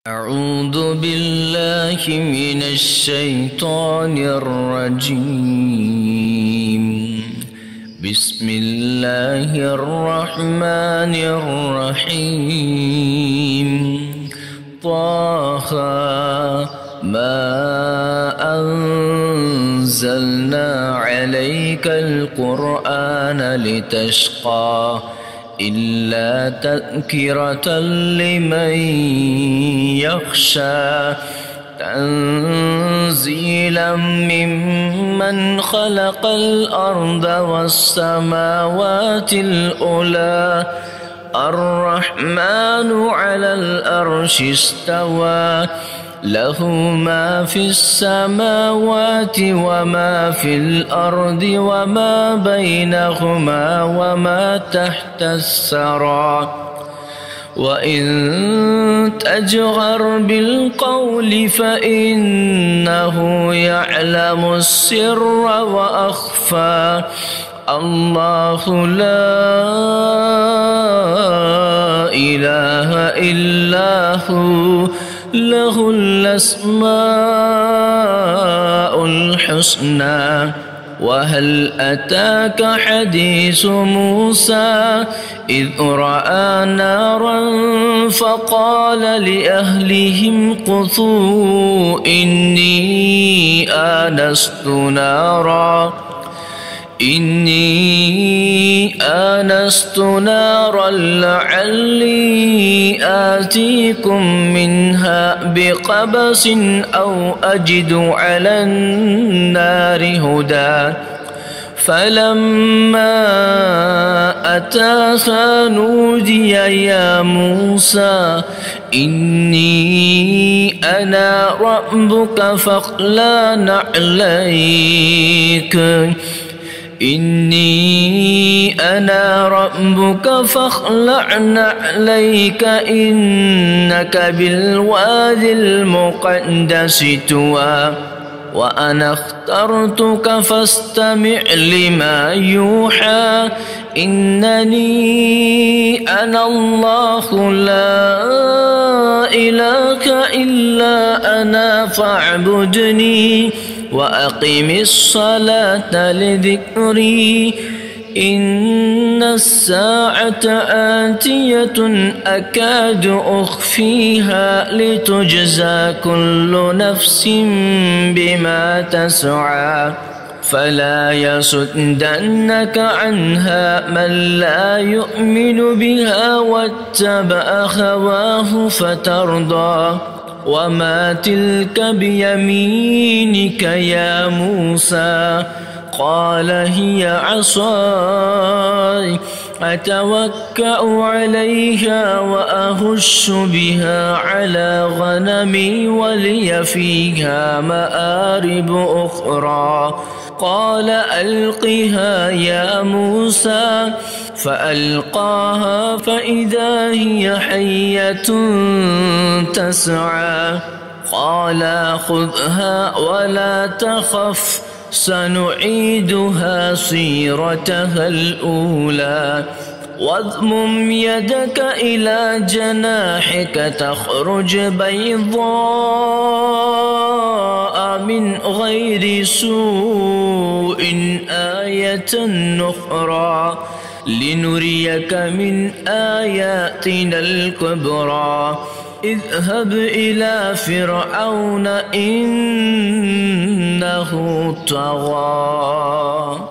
أعوذ بالله من الشيطان الرجيم. بسم الله الرحمن الرحيم. طه ما أنزلنا عليك القرآن لتشقى إلا تذكرة لمن يخشى تنزيلا ممن خلق الأرض والسماوات العلى الرحمن على العرش استوى له ما في السماوات وما في الأرض وما بينهما وما تحت الثرى وإن تجهر بالقول فإنه يعلم السر وأخفى الله لا إله إلا هو له الأسماء الحسنى. وهل أتاك حديث موسى إذ رأى نارا فقال لأهلهم قثوا إني آنست نارا لعلي آتيكم منها بقبس أو أجد على النار هدى. فلما أتاها نودي يا موسى إني أنا ربك فاخلع نعليك إنك بالوادي المقدس طوى وأنا اخترتك فاستمع لما يوحى إنني أنا الله لا إله إلا أنا فاعبدني وأقم الصلاة لذكري إن الساعة آتية أكاد أخفيها لتجزى كل نفس بما تسعى فلا يصدنك عنها من لا يؤمن بها واتبع هواه فترضى. وما تلك بيمينك يا موسى قال هي عصاي أتوكأ عليها وأهش بها على غنمي ولي فيها مآرب أخرى. قال ألقها يا موسى فألقاها فإذا هي حية تسعى. قال خذها ولا تخف سنعيدها سيرتها الأولى واضمم يدك إلى جناحك تخرج بيضاء من غير سوء آية أخرى لنريك من آياتنا الكبرى. اذهب إلى فرعون إنه طغى.